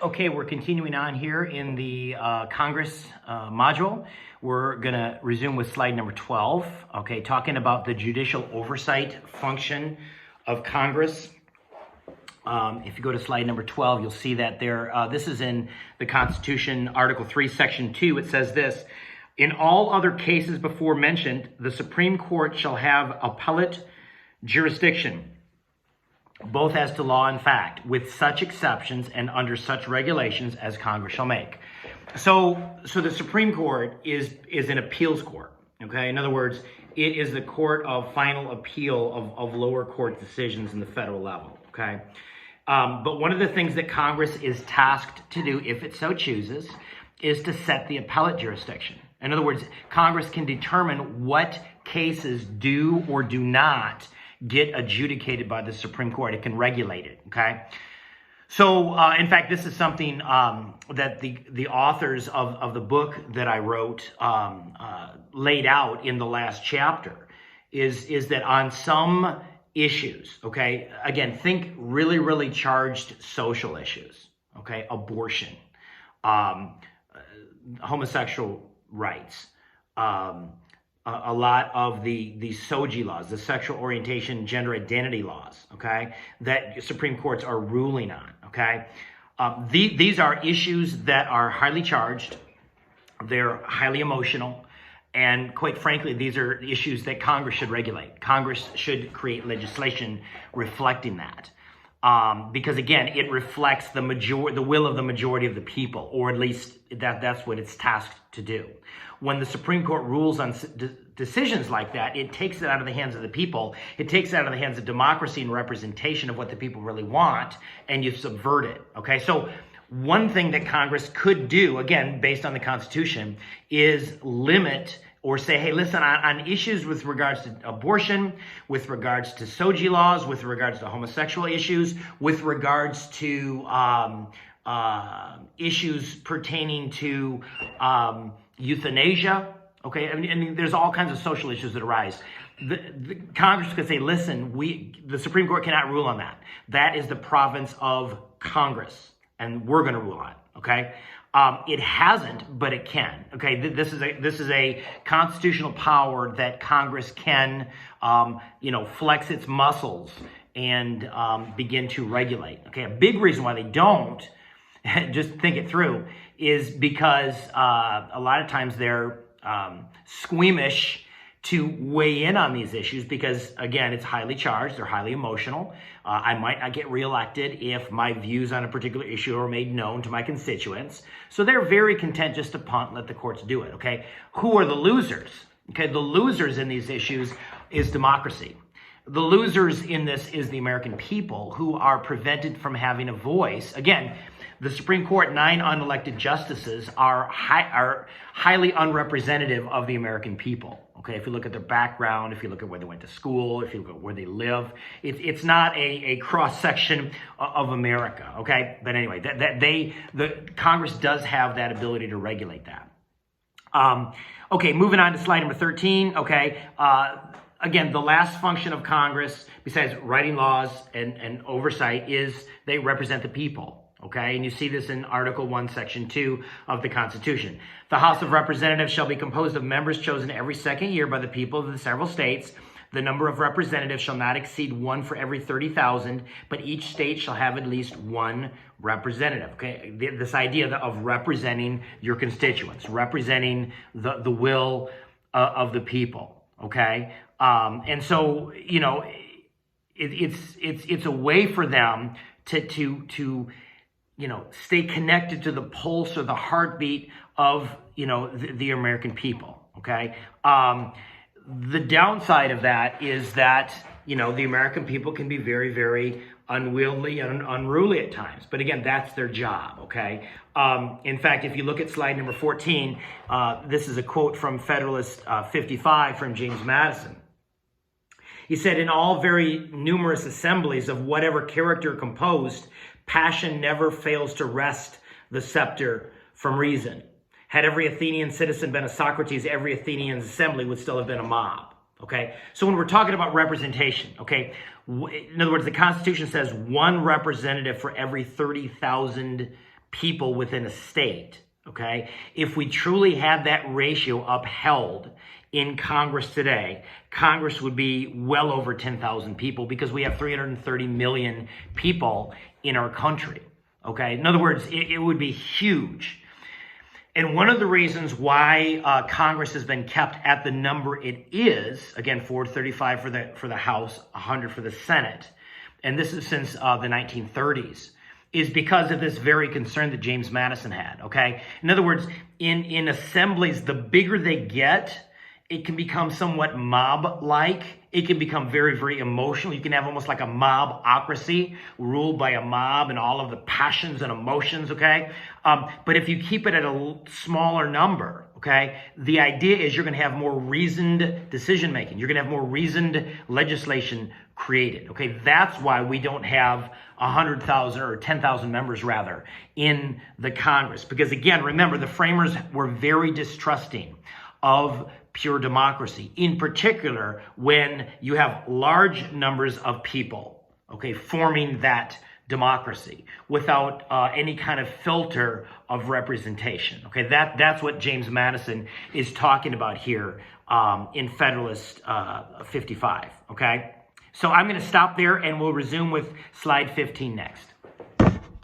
Okay, we're continuing on here in the Congress module. We're going to resume with slide number 12, okay, talking about the judicial oversight function of Congress. If you go to slide number 12, you'll see that there, this is in the Constitution, Article 3, Section 2. It says this: in all other cases before mentioned, the Supreme Court shall have appellate jurisdiction, both as to law and fact, with such exceptions and under such regulations as Congress shall make. So the Supreme Court is an appeals court, okay? In other words, it is the court of final appeal of lower court decisions in the federal level, okay? But one of the things that Congress is tasked to do, if it so chooses, is to set the appellate jurisdiction. In other words, Congress can determine what cases do or do not get adjudicated by the Supreme Court. It can regulate it, okay? So, in fact, this is something that the authors of the book that I wrote laid out in the last chapter, is that on some issues, okay, again, think really, really charged social issues, okay, abortion, homosexual rights, a lot of the SOGI laws, the sexual orientation, gender identity laws, okay, that Supreme Courts are ruling on, okay? These are issues that are highly charged, they're highly emotional, and quite frankly, these are issues that Congress should regulate. Congress should create legislation reflecting that. Because again, it reflects the will of the majority of the people, or at least that's what it's tasked to do. When the Supreme Court rules on decisions like that, it takes it out of the hands of the people. It takes it out of the hands of democracy and representation of what the people really want, and you subvert it, okay? So one thing that Congress could do, again, based on the Constitution, is limit or say, hey, listen, on issues with regards to abortion, with regards to SOGI laws, with regards to homosexual issues, with regards to issues pertaining to euthanasia, okay? I mean, there's all kinds of social issues that arise. The Congress could say, listen, the Supreme Court cannot rule on that. That is the province of Congress, and we're going to rule on it, okay? It hasn't, but it can. Okay, this is a constitutional power that Congress can, flex its muscles and begin to regulate. Okay, a big reason why they don't, just think it through, is because a lot of times they're squeamish to weigh in on these issues because, again, it's highly charged, they're highly emotional. I might not get reelected if my views on a particular issue are made known to my constituents. So they're very content just to punt and let the courts do it, okay? Who are the losers? Okay, the losers in these issues is democracy. The losers in this is the American people, who are prevented from having a voice. Again, the Supreme Court, 9 unelected justices are highly unrepresentative of the American people. Okay, if you look at their background, if you look at where they went to school, if you look at where they live, it's not a cross section of America. Okay, but anyway, the Congress does have that ability to regulate that. Okay, moving on to slide number 13. Okay. Again, the last function of Congress, besides writing laws and oversight, is they represent the people. Okay, and you see this in Article 1, Section 2 of the Constitution. The House of Representatives shall be composed of members chosen every second year by the people of the several states. The number of representatives shall not exceed 1 for every 30,000, but each state shall have at least 1 representative. Okay, this idea of representing your constituents, representing the will of the people. Okay, and so it's a way for them to stay connected to the pulse or the heartbeat of, the American people, okay? The downside of that is that, the American people can be very, very unwieldy and unruly at times. But again, that's their job, okay? In fact, if you look at slide number 14, this is a quote from Federalist 55 from James Madison. He said, in all very numerous assemblies of whatever character composed, passion never fails to wrest the scepter from reason. Had every Athenian citizen been a Socrates, every Athenian's assembly would still have been a mob. Okay, so when we're talking about representation, okay, in other words, the Constitution says 1 representative for every 30,000 people within a state, okay? If we truly had that ratio upheld in Congress today, Congress would be well over 10,000 people because we have 330 million people in our country, okay? In other words, it would be huge. And one of the reasons why Congress has been kept at the number it is, again, 435 for the House, 100 for the Senate, and this is since the 1930s, is because of this very concern that James Madison had, okay? In other words, in assemblies, the bigger they get, it can become somewhat mob-like. It can become very, very emotional. You can have almost like a mobocracy ruled by a mob and all of the passions and emotions, okay? But if you keep it at a smaller number, okay, the idea is you're going to have more reasoned decision-making. You're going to have more reasoned legislation created, okay? That's why we don't have 100,000 or 10,000 members, rather, in the Congress. Because, again, remember, the framers were very distrusting of pure democracy, in particular when you have large numbers of people, okay, forming that democracy without any kind of filter of representation. Okay, that's what James Madison is talking about here in Federalist 55. Okay, so I'm going to stop there and we'll resume with slide 15 next.